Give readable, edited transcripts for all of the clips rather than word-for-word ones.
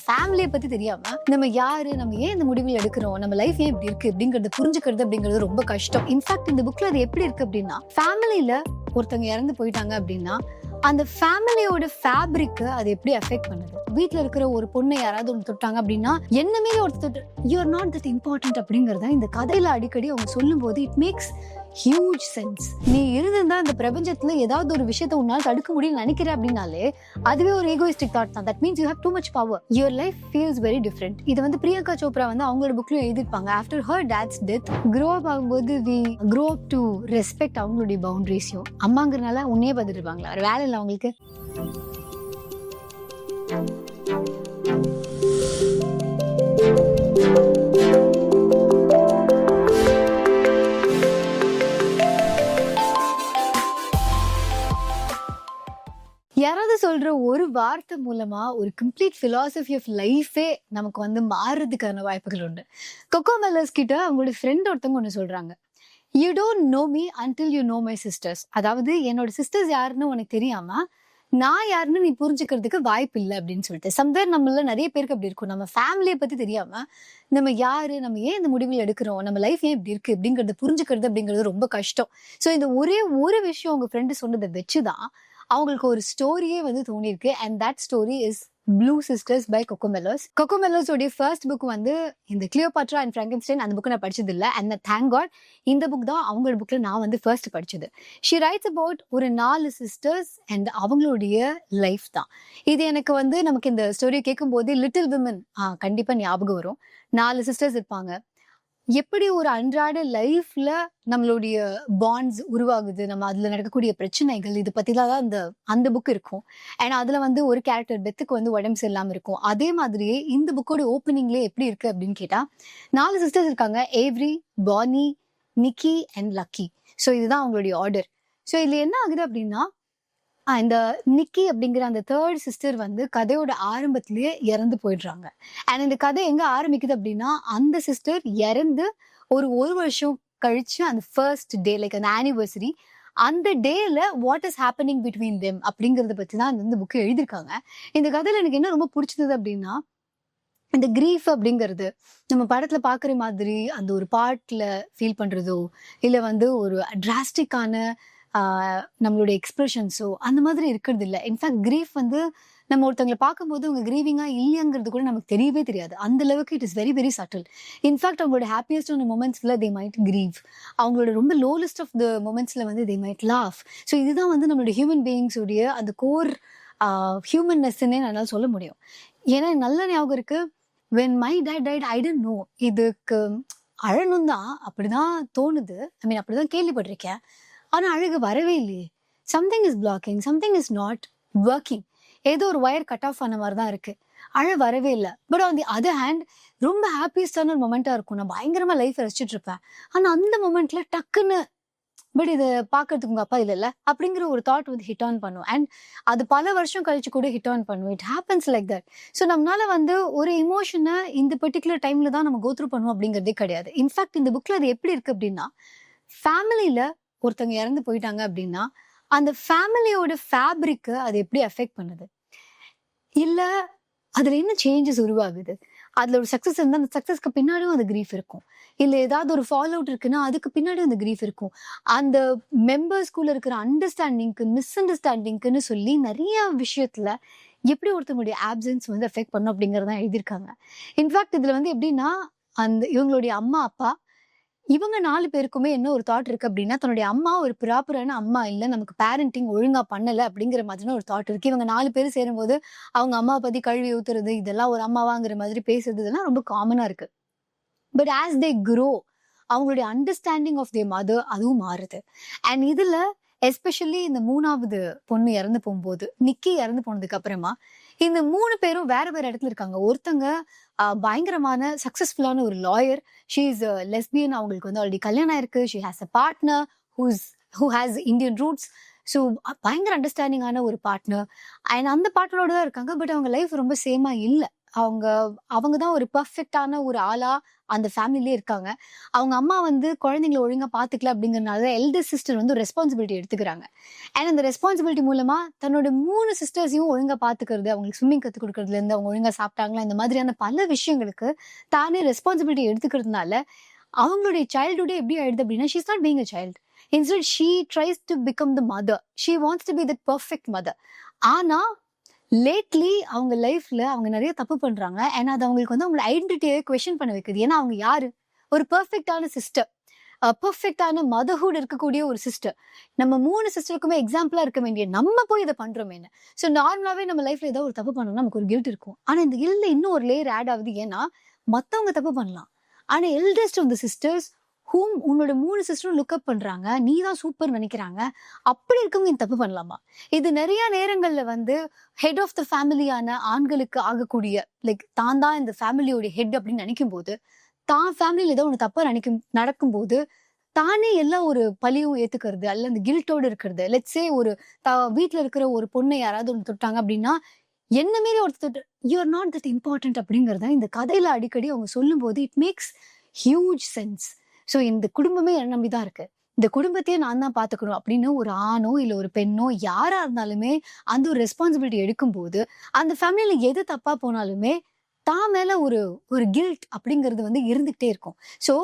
ஃபேமிலியை பத்தி தெரியாம நம்ம யாரு, நம்ம ஏன் இந்த முடிவுகள் எடுக்கிறோம், நம்ம லைஃப் ஏன் இப்படி இருக்கு அப்படிங்கறது புரிஞ்சுக்கிறது அப்படிங்கிறது ரொம்ப கஷ்டம். இன்ஃபேக்ட் இந்த புக்ல அது எப்படி இருக்கு அப்படின்னா, ஃபேமிலியில ஒருத்தவங்க இறந்து போயிட்டாங்க அப்படின்னா அந்த ஃபேமிலியோட ஃபேப்ரிக் அது எப்படி அஃபெக்ட் பண்ணுது. வீட்டுல இருக்கிற ஒரு பொண்ணை யாராவது ஒன்று தொட்டாங்க அப்படின்னா என்ன மீறி ஒருத்தர் you are not that important அப்படிங்கறத இந்த கதையில அடிக்கடி அவங்க சொல்லும் போது இட் மேக்ஸ் ஹியூஜ் சென்ஸ். நீ இருந்திருந்தா இந்த பிரபஞ்சத்துல ஏதாவது ஒரு விஷயத்த உன்னால தடுக்க முடியும்னு நினைக்கிற அப்படின்னாலே அதுவே ஒரு ஈகோயிஸ்டிக் தாட் தான். That means you have too much power. Your life feels very different. இது வந்து பிரியங்கா சோப்ரா வந்து அவங்களோட புக்லயும் எழுதிருப்பாங்க. After her dad's death grow up ஆகும்போது we grow up to respect அவங்களுடைய பவுண்டரிஸையும். அம்மாங்கிறனால உன்னே பார்த்துட்டு இருப்பாங்களா, ஒரு வேலை இல்லை அவங்களுக்கு. யாராவது சொல்ற ஒரு வார்த்தை மூலமா ஒரு கம்ப்ளீட் பிலாசபி ஆஃப் லைஃபே நமக்கு வந்து மாறுறதுக்கான வாய்ப்புகள் உண்டு. கொக்கோ மெல்லர்ஸ் கிட்ட அவங்களோட ஃப்ரெண்ட் ஒருத்தவங்க ஒன்று சொல்றாங்க, you don't know me until you know my sisters. அதாவது என்னோட சிஸ்டர்ஸ் யாருன்னு உனக்கு தெரியாம நான் யாருன்னு நீ புரிஞ்சுக்கிறதுக்கு வாய்ப்பு இல்லை அப்படின்னு சொல்லிட்டு. சம்வேர் நம்மள நிறைய பேருக்கு அப்படி இருக்கும். நம்ம ஃபேமிலியை பத்தி தெரியாம நம்ம யாரு, நம்ம ஏன் இந்த முடிவுகள் எடுக்கிறோம், நம்ம லைஃப் ஏன் இப்படி இருக்கு அப்படிங்கறது புரிஞ்சுக்கிறது அப்படிங்கிறது ரொம்ப கஷ்டம். ஸோ இந்த ஒரே ஒரு விஷயம் உங்க ஃப்ரெண்டு சொன்னதை வச்சுதான் அவங்களுக்கு ஒரு ஸ்டோரியே வந்து தோணிருக்கு. And that story is blue sisters by Coco Mellors. Coco Mellors உடைய ஃபர்ஸ்ட் புக் வந்து இந்த கிளியோபாட்ரா அண்ட் ஃப்ராங்கன்ஸ்டைன். அந்த புக்கு நான் படிச்சது இல்லை. அண்ட் தேங்க் காட் இந்த புக் தான் அவங்களோட புக்ல நான் வந்து ஃபர்ஸ்ட் படிச்சது. ஷி ரைட்ஸ் அபவுட் ஒரு 4 சிஸ்டர்ஸ் அண்ட் அவங்களுடைய லைஃப் தான் இது. எனக்கு வந்து நமக்கு இந்த ஸ்டோரியை கேட்கும் போது லிட்டில் விமன் கண்டிப்பா ஞாபகம் வரும். 4 சிஸ்டர்ஸ் இருப்பாங்க. எப்படி ஒரு அன்றாட லைஃப்ல நம்மளுடைய பாண்ட்ஸ் உருவாகுது, நம்ம அதுல நடக்கக்கூடிய பிரச்சனைகள், இது பத்திலாம் தான் அந்த புக் இருக்கும். அண்ட் அதுல வந்து ஒரு கேரக்டர் பெத்துக்கு வந்து உடம்பு சரியில்லாம இருக்கும். அதே மாதிரியே இந்த புக்கோட ஓப்பனிங்லேயே எப்படி இருக்கு அப்படின்னு கேட்டா 4 சிஸ்டர்ஸ் இருக்காங்க, ஏவ்ரி, பானி, நிக்கி அண்ட் லக்கி. ஸோ இதுதான் அவங்களுடைய ஆர்டர். ஸோ இதுல என்ன ஆகுது அப்படின்னா இந்த நிக்கி அப்படிங்கிற அந்த 3rd சிஸ்டர் வந்து கதையோட ஆரம்பத்திலேயே இறந்து போயிடுறாங்க. அண்ட் இந்த கதை எங்க ஆரம்பிக்குது அப்படின்னா அந்த சிஸ்டர் இறந்து ஒரு வருஷம் கழிச்சு அந்த ஃபர்ஸ்ட் டே, லைக் அந்த ஆனிவர்சரி, அந்த டேல what is happening between them அப்படிங்கறத பத்தி தான் இந்த புக்கு எழுதியிருக்காங்க. இந்த கதையில எனக்கு என்ன ரொம்ப பிடிச்சது அப்படின்னா இந்த கிரீஃப் அப்படிங்கிறது நம்ம படத்துல பாக்குற மாதிரி அந்த ஒரு பாட்டுல ஃபீல் பண்றதோ இல்ல வந்து ஒரு டிராஸ்டிக்கான நம்மளுடைய எக்ஸ்பிரஷன்ஸோ அந்த மாதிரி இருக்கிறது இல்லை. இன்ஃபேக்ட் கிரீஃப் வந்து நம்ம ஒருத்தவங்களை பார்க்கும்போது அவங்க கிரீவிங்கா இல்லைங்கிறது கூட நமக்கு தெரியவே தெரியாது. அந்த அளவுக்கு it is very very subtle. In fact அவங்களோட ஹாப்பியஸ்டான மொமெண்ட்ஸ்ல தே மைட் கிரீவ், அவங்களோட ரொம்ப லோலஸ்ட் ஆஃப் த மொமெண்ட்ஸ்ல வந்து தே மைட் லாஃப். ஸோ இதுதான் வந்து நம்மளுடைய ஹியூமன் பீயிங்ஸ் உடைய அந்த கோர் ஹியூமன்னஸ்ன்னே என்னால் சொல்ல முடியும். ஏன்னா நல்ல ஞாபகம் இருக்கு, when my dad died I didn't know. இதுக்கு அழணும் தான் அப்படிதான் தோணுது, அப்படிதான் கேள்விப்பட்டிருக்கேன். ஆனா அழுக வரவே இல்லையே. Something is blocking, something is not working. ஏதோ ஒரு ஒயர் கட் ஆஃப் ஆன மாதிரி தான் இருக்கு, அழ வரவே இல்லை. But on the other hand ரொம்ப ஹாப்பியஸ்டான ஒரு மொமெண்டா இருக்கும். நான் பயங்கரமா லைஃப் ரசிச்சுட்டு இருப்பேன். ஆனா அந்த மொமெண்ட்ல டக்குன்னு பட் இதை பாக்குறதுக்கு உங்க அப்பா இல்லைல்ல அப்படிங்கிற ஒரு தாட் வந்து ஹிட் ஆன் பண்ணும். அண்ட் அது பல வருஷம் கழிச்சு கூட ஹிட் ஆன் பண்ணும். It happens like that. So நம்மளால வந்து ஒரு இமோஷனை இந்த பர்டிகுலர் டைம்ல தான் நம்ம கோத்ரூ பண்ணுவோம் அப்படிங்கிறதே கிடையாது. இன்ஃபேக்ட் இந்த புக்ல அது எப்படி இருக்கு அப்படின்னா, ஃபேமிலியில ஒருத்தவங்க இறந்து போயிட்டாங்க அப்படின்னா அந்த ஃபேமிலியோட ஃபேப்ரிக் அது எப்படி அஃபெக்ட் பண்ணுது, இல்ல அதுல என்ன சேஞ்சஸ் உருவாகுது, அதுல ஒரு சக்சஸ் இருந்தா அந்த சக்சஸ்க்கு பின்னாடியும் அந்த கிரீஃப் இருக்கும், இல்ல ஏதாவது ஒரு ஃபாலோ அவுட் இருக்குன்னா அதுக்கு பின்னாடி அந்த கிரீஃப் இருக்கும். அந்த மெம்பர்ஸ்குள்ள இருக்கிற அண்டர்ஸ்டாண்டிங்க்கு மிஸ் அண்டர்ஸ்டாண்டிங்க்குன்னு சொல்லி நிறைய விஷயத்துல எப்படி ஒருத்தவங்களுடைய ஆப்சன்ஸ் வந்து அஃபெக்ட் பண்ணும் அப்படிங்கறதான் எழுதியிருக்காங்க. இன்ஃபேக்ட் இதுல வந்து எப்படின்னா அந்த இவங்களுடைய அம்மா அப்பா இவங்க 4 பேருக்குமே என்ன ஒரு தாட் இருக்கு அப்படின்னா, தன்னுடைய அம்மா ஒரு ப்ராப்பரான அம்மா இல்லை, நமக்கு பேரண்டிங் ஒழுங்கா பண்ணல அப்படிங்கிற மாதிரி ஒரு தாட் இருக்கு. இவங்க 4 பேர் சேரும்போது அவங்க அம்மா பத்தி கழுவி ஊத்துறது, இதெல்லாம் ஒரு அம்மாவாங்கிற மாதிரி பேசுறது, இதெல்லாம் ரொம்ப காமனா இருக்கு. பட் ஆஸ் தே க்ரோ அவங்களுடைய அண்டர்ஸ்டாண்டிங் ஆஃப் தேர் மதர் அதுவும் மாறுது. அண்ட் இதுல எஸ்பெஷலி இந்த 3வது பொண்ணு இறந்து போகும்போது, நிக்கி இறந்து போனதுக்கு அப்புறமா இந்த 3 பேரும் வேற வேற இடத்துல இருக்காங்க. ஒருத்தங்க பயங்கரமான சக்சஸ்ஃபுல்லான ஒரு லாயர், ஷீ இஸ் லெஸ்பியன், அவங்களுக்கு வந்து ஆல்ரெடி கல்யாணம் ஆயிருக்கு, she has a partner who has Indian roots. So பயங்கர அண்டர்ஸ்டாண்டிங்கான ஒரு பார்ட்னர். அண்ட் அந்த பார்ட்னரோட தான் இருக்காங்க. பட் அவங்க லைஃப் ரொம்ப சேமா இல்லை. அவங்க அவங்க தான் ஒரு பெர்ஃபெக்ட்டான ஒரு ஆளா அந்த ஃபேமிலிலே இருக்காங்க. அவங்க அம்மா வந்து குழந்தைங்கள ஒழுங்கா பார்த்துக்கல அப்படிங்கிறனால எல்டர் சிஸ்டர் வந்து ரெஸ்பான்சிபிலிட்டி எடுத்துக்கிறாங்க. அண்ட் அந்த ரெஸ்பான்சிபிலிட்டி மூலமா தன்னோட 3 சிஸ்டர்ஸையும் ஒழுங்கா பார்த்துக்கிறது, அவங்களுக்கு ஸ்விம்மிங் கத்துக் குடுக்கறதுலேருந்து, அவங்க ஒழுங்கா சாப்பிட்டாங்களா, இந்த மாதிரியான பல விஷயங்களுக்கு தானே ரெஸ்பான்சிபிலிட்டி எடுத்துக்கிறதுனால, அவங்களுடைய சைல்ட்ஹுட்டே எப்படி ஆயிடுது அப்படின்னா, she is not being a child. Instead she tries to become the mother. She wants to be that perfect mother. ஆனா லேட்லி அவங்க லைஃப்ல அவங்க நிறைய தப்பு பண்றாங்க. ஏன்னா அது அவங்களுக்கு வந்து அவங்களோட ஐடென்டிட்டியை கொஸ்டின் பண்ண வைக்குது. ஏன்னா அவங்க யாரு? ஒரு பெர்ஃபெக்ட்டான சிஸ்டர். பெர்ஃபெக்ட்டான மதர்ஹுட் இருக்கக்கூடிய ஒரு சிஸ்டர். நம்ம 3 சிஸ்டருக்குமே எக்ஸாம்பிளா இருக்க வேண்டிய நம்ம போய் இத பண்றோமேன்னு. ஸோ நார்மலாவே நம்ம லைஃப்ல ஏதோ ஒரு தப்பு பண்ணோம்னா நமக்கு ஒரு கில்ட் இருக்கும். ஆனா இந்த கில்ட்ல இன்னும் ஒரு லேயர் ஆட் ஆகுது. ஏன்னா மத்தவங்க தப்பு பண்ணலாம். ஆனா எல்டஸ்ட் ஆஃப் தி சிஸ்டர்ஸ் உன்னோட 3 சிஸ்டரும் லுக் அப் பண்றாங்க. நீ தான் சூப்பர் நினைக்கிறாங்க. அப்படி இருக்கவங்க இந்த தப்பு பண்ணலாமா? இது நிறைய நேரங்கள்ல வந்து ஹெட் ஆஃப் த ஃபேமிலியான ஆண்களுக்கு ஆகக்கூடிய லைக் தான் தான் இந்த ஃபேமிலியோட ஹெட் அப்படின்னு நினைக்கும் போது, தான் ஃபேமிலியில ஏதோ ஒண்ணு தப்பா நடக்கும்போது, தானே எல்லா ஒரு பழியும் ஏத்துக்கிறது, அல்ல அந்த கில்ட்டோட இருக்கிறது. லெட்ஸ் சே ஒரு வீட்ல இருக்கிற ஒரு பொண்ணை யாராவது ஒண்ணு தொட்டாங்க அப்படின்னா, என்ன மீறி ஒருத்தர் தொட்டு you are not that important அப்படிங்கிறத இந்த கதையில அடிக்கடி அவங்க சொல்லும்போது it makes huge sense. So இந்த குடும்பமே என்ன நம்பிதான் இருக்கு. இந்த குடும்பத்தையே நான் தான் பாத்துக்கணும் அப்படின்னு ஒரு ஆணோ இல்ல ஒரு பெண்ணோ யாரா இருந்தாலுமே அந்த ஒரு ரெஸ்பான்சிபிலிட்டி எடுக்கும்போது, அந்த ஃபேமிலியில எது தப்பா போனாலுமே தான் மேல ஒரு ஒரு கில்ட் அப்படிங்கிறது வந்து இருந்துகிட்டே இருக்கும். ஸோ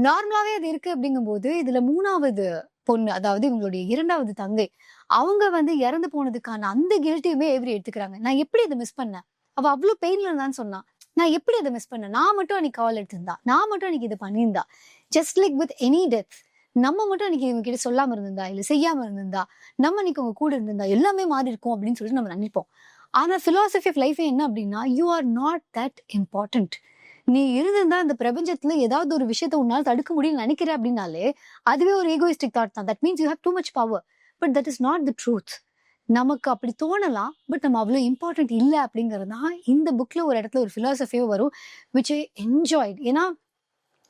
நார்மலாவே அது இருக்கு அப்படிங்கும்போது, இதுல 3வது பொண்ணு, அதாவது இவங்களுடைய 2வது தங்கை, அவங்க வந்து இறந்து போனதுக்கான அந்த கில்ட்டையுமே எவ்ரி எடுத்துக்கிறாங்க. நான் எப்படி இதை மிஸ் பண்ணேன்? அவ அவ்வளவு பெயின்ல இருந்தான்னு சொன்னா. நான் எப்படி அதை மிஸ் பண்ணேன்? நான் மட்டும் அன்னைக்கு கால் எடுத்திருந்தா, நான் மட்டும் அன்னைக்கு இது பண்ணியிருந்தா, just like with any death, நம்ம மட்டும் அன்னைக்கு இவங்க கிட்ட சொல்லாம இருந்திருந்தா, இல்ல செய்யாம இருந்திருந்தா, நம்ம அன்னைக்கு உங்க கூட இருந்திருந்தா எல்லாமே மாறி இருக்கும் அப்படின்னு சொல்லிட்டு நம்ம நினைப்போம். ஆனா பிலாசபி ஆஃப் லைஃப் என்ன அப்படின்னா, you are not that important. நீ இருந்திருந்தா இந்த பிரபஞ்சத்துல ஏதாவது ஒரு விஷயத்த உன்னால தடுக்க முடியும்னு நினைக்கிற அப்படின்னாலே அதுவே ஒரு ஈகோயிஸ்டிக் தாட் தான். That means you have too much power. But that is not the truth. நமக்கு அப்படி தோணலாம், பட் நம்ம அவ்வளவு இம்பார்ட்டன்ட் இல்ல அப்படிங்கிறது தான் இந்த புக்ல ஒரு இடத்துல ஒரு பிலாசபியோ வரும், விச் ஐ என்ஜாய்ட். ஏன்னா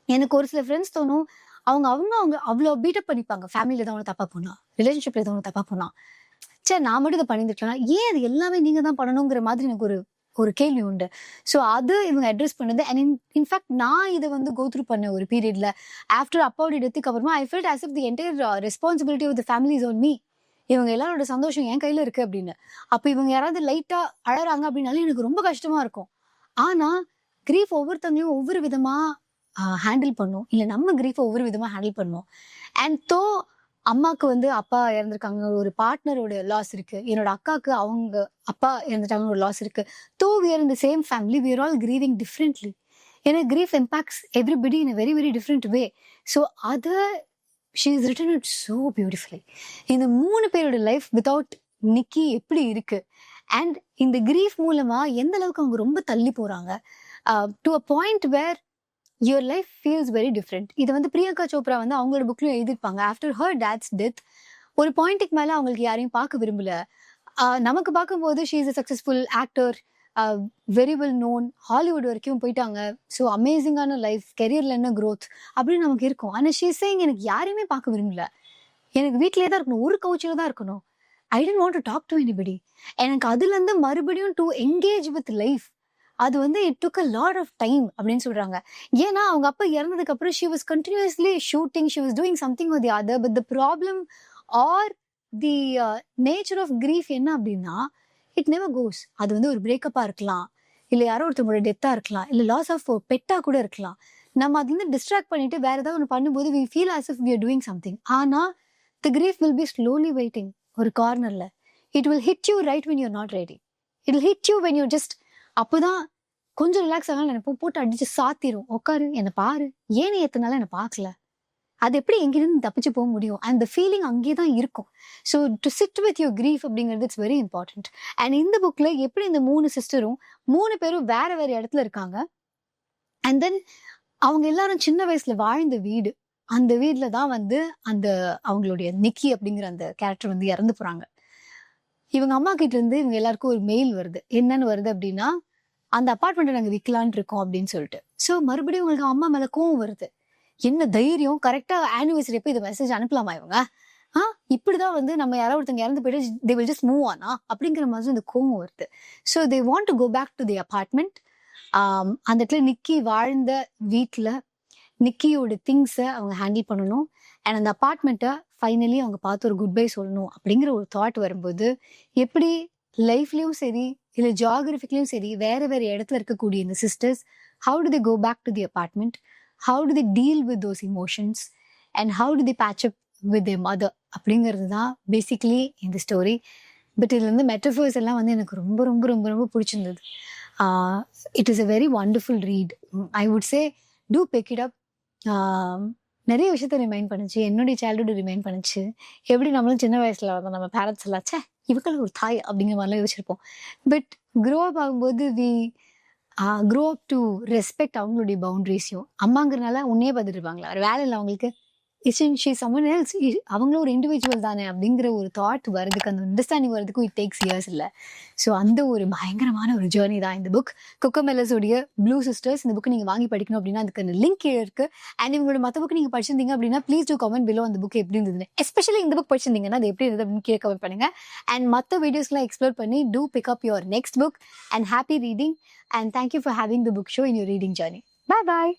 எனக்கு ஒரு சில ஃப்ரெண்ட்ஸ் தோணும், அவங்க அவங்க அவங்க அவ்வளோ பீட்டப் பண்ணிப்பாங்க. ஃபேமிலியில ஏதோ ஒன்று தப்பா போனா, ரிலேஷன்ஷிப்ல ஏதோ ஒன்று தப்பா போனா, சரி நான் மட்டும் இதை பண்ணிருக்கலாம், ஏன் அது எல்லாமே நீங்க தான் பண்ணணுங்கிற மாதிரி எனக்கு ஒரு ஒரு கேள்வி உண்டு. ஸோ அது இவங்க அட்ரஸ் பண்ணுது. அண்ட் இன்ஃபேக்ட் நான் இதை வந்து கோ த்ரூ பண்ண ஒரு பீரியட்ல ஆஃப்டர் அப்பாவோட டெத்துக்கு அப்புறமா I felt as if the entire responsibility of the family is on me. இவங்க எல்லாரோட சந்தோஷம் என் கையில இருக்கு அப்படின்னு. அப்ப இவங்க யாராவது லைட்டா அழறாங்க அப்படின்னாலும் எனக்கு ரொம்ப கஷ்டமா இருக்கும். ஆனா கிரீஃப் ஒவ்வொருத்தவங்களையும் ஒவ்வொரு விதமா ஹேண்டில் பண்ணும். இல்ல நம்ம கிரீஃபை ஒவ்வொரு விதமா ஹேண்டில் பண்ணும். அண்ட் தோ அம்மாக்கு வந்து அப்பா இறந்திருக்காங்க, ஒரு பார்ட்னரோட லாஸ் இருக்கு. என்னோட அக்காவுக்கு அவங்க அப்பா இறந்துட்டாங்க, ஒரு லாஸ் இருக்கு. Though we are in the same family, we are all grieving differently. ஏன்னா grief impacts everybody in a very very different way. So அதை she has written it so beautifully. இந்த 3 பேரோட லைஃப் வித்தவுட் நிக்கி எப்படி இருக்கு, and இந்த grief மூலமா எந்த அளவுக்கு அவங்க ரொம்ப தள்ளி போறாங்க to a point where your life feels very different. இதை வந்து பிரியங்கா சோப்ரா வந்து அவங்களோட புக்லயும் எழுதிருப்பாங்க. ஆஃப்டர் ஹர் டேட்ஸ் டெத் ஒரு பாயிண்ட்டுக்கு மேல அவங்களுக்கு யாரையும் பார்க்க விரும்பல. நமக்கு பார்க்கும்போது she is a successful actor, very well known, Hollywood வரைக்கும் போயிட்டாங்க, ஸோ அமேசிங்கான லைஃப், கெரியர்ல என்ன க்ரோத் அப்படின்னு நமக்கு இருக்கும். ஆனால் ஷீ சேயிங் எனக்கு யாரையுமே பார்க்க விரும்பல, எனக்கு வீட்டிலே தான் இருக்கணும், ஒரு கவுச்சில் தான் இருக்கணும், I don't want to talk to anybody. எனக்கு அதுலேருந்து மறுபடியும் டு என்கேஜ் வித் லைஃப் அது வந்து it took a lot of time அப்படின்னு சொல்றாங்க. ஏன்னா அவங்க அப்பா இறந்ததுக்கு அப்புறம் she was continuously shooting, she was doing something or the other. But the problem or the nature of grief என்ன அப்படின்னா, இட் நெவர் கோஸ். அது வந்து ஒரு பிரேக்கப்பா இருக்கலாம், இல்லை யாரோ ஒருத்தவங்களோட டெத்தா இருக்கலாம், இல்லை லாஸ் ஆஃப் பெட்டா கூட இருக்கலாம். நம்ம அதுல இருந்து டிஸ்ட்ராக்ட் பண்ணிட்டு வேற ஏதாவது ஒன்று பண்ணும்போது we feel as if we are doing something. ஆனா the grief will be slowly waiting ஒரு கார்னர்ல. It will hit you right when you're not ready. It will hit you when you're just அப்போதான் கொஞ்சம் ரிலாக்ஸ் ஆகலாம் நினைப்போம், போட்டு அடிச்சு சாத்திரும், உட்காரு என்னை பாரு, ஏன் எத்தனால என்னை பார்க்கல, அது எப்படி எங்கிருந்து தப்பிச்சு போக முடியும்? அந்த ஃபீலிங் அங்கே தான் இருக்கும். So to sit with your grief அப்படிங்கிறது இட்ஸ் வெரி இம்பார்ட்டன்ட். அண்ட் இந்த புக்ல எப்படி இந்த 3 சிஸ்டரும் 3 பேரும் வேற வேற இடத்துல இருக்காங்க. அண்ட் தென் அவங்க எல்லாரும் சின்ன வயசுல வாழ்ந்த வீடு, அந்த வீட்டுல தான் வந்து அந்த அவங்களுடைய நிக்கி அப்படிங்கிற அந்த கேரக்டர் வந்து இறந்து போறாங்க. இவங்க அம்மா கிட்ட இருந்து இவங்க எல்லாருக்கும் ஒரு மெயில் வருது. என்னன்னு வருது அப்படின்னா, அந்த அப்பார்ட்மெண்ட்டை நாங்கள் விற்கலான் இருக்கோம் அப்படின்னு சொல்லிட்டு. ஸோ மறுபடியும் உங்களுக்கு அம்மா மேல கோவம் வருது. என்ன தைரியம், கரெக்டா ஆனிவர்சரி எப்போ இது மெசேஜ் அனுப்பலாமா இவங்க? இப்படிதான் வந்து நம்ம யாராவது ஒருத்தங்க இறந்து போயிட்டு they will just move on அப்படிங்கிற மாதிரி இந்த கோவம் வருது. So they want to go back to the apartment. அந்த இடத்துல நிக்கி வாழ்ந்த வீட்டில் நிக்கியோட திங்ஸை அவங்க ஹேண்டில் பண்ணணும். அண்ட் அந்த அப்பார்ட்மெண்ட்டை ஃபைனலி அவங்க பார்த்து ஒரு குட் பை சொல்லணும் அப்படிங்கிற ஒரு தாட் வரும்போது, எப்படி லைஃப்லேயும் சரி இல்லை ஜியாகிரபிக்லேயும் சரி வேற வேற இடத்துல இருக்கக்கூடிய இந்த sisters, how do they go back to the apartment, how do they deal with those emotions and how do they patch up with their mother அப்படிங்கிறது தான் பேசிக்கலி இந்த ஸ்டோரி. பட் இதுல இருந்து மெட்டஃபர்ஸ் எல்லாம் வந்து எனக்கு ரொம்ப ரொம்ப ரொம்ப ரொம்ப பிடிச்சிருந்தது. It is a very wonderful read. I would say do pick it up. நிறைய விஷயத்த ரிமைண்ட் பண்ணுச்சு, என்னுடைய சைல்டுஹுட் ரிமைண்ட் பண்ணுச்சு. எப்படி நம்மளும் சின்ன வயசுல வந்து நம்ம பேரண்ட்ஸ் எல்லாம் ச்சே இவங்களுக்கு ஒரு தாய் அப்படிங்கிற மாதிரிலாம் யோசிச்சிருப்போம். பட் க்ரோ அப் ஆகும்போது we grow up to respect அவங்களுடைய பவுண்டரிஸையும். அம்மாங்கிறனால உன்னையே பார்த்துட்டு இருப்பாங்களா, ஒரு வேலை இல்லை அவங்களுக்கு, சம்மன் எல்ஸ், அவங்களும் ஒரு இண்டிவிஜுவல் தானே அப்படிங்கிற ஒரு தாட் வரதுக்கு, அந்த அண்டர்ஸ்டாண்டிங் வரதுக்கும் இட் டேக்ஸ் இயர்ஸ் இல்லை. ஸோ அந்த ஒரு பயங்கரமான ஒரு ஜேர்னி தான் இந்த புக், கொக்கோமெல்லஸோடைய ப்ளூ சிஸ்டர்ஸ். இந்த புக்கு நீங்கள் வாங்கி படிக்கணும் அப்படின்னா அதுக்கு லிங்க் கீழே இருக்கு. அண்ட் இவங்களோட மற்ற புக்கு நீங்கள் படிச்சிருந்தீங்க அப்படின்னா ப்ளீஸ் டூ கமெண்ட் பிலோ அந்த புக் எப்படி இருந்தது, எஸ்பெஷலி இந்த புக் படிச்சிருந்தீங்கன்னா அது எப்படி இருந்தது அப்படின்னு கீழே கமெண்ட் பண்ணுங்க. அண்ட் மற்ற வீடியோஸ்லாம் எக்ஸ்ப்ளோர் பண்ணி do pick up your next book. And happy reading and thank you for having the book show in your reading journey. Bye bye.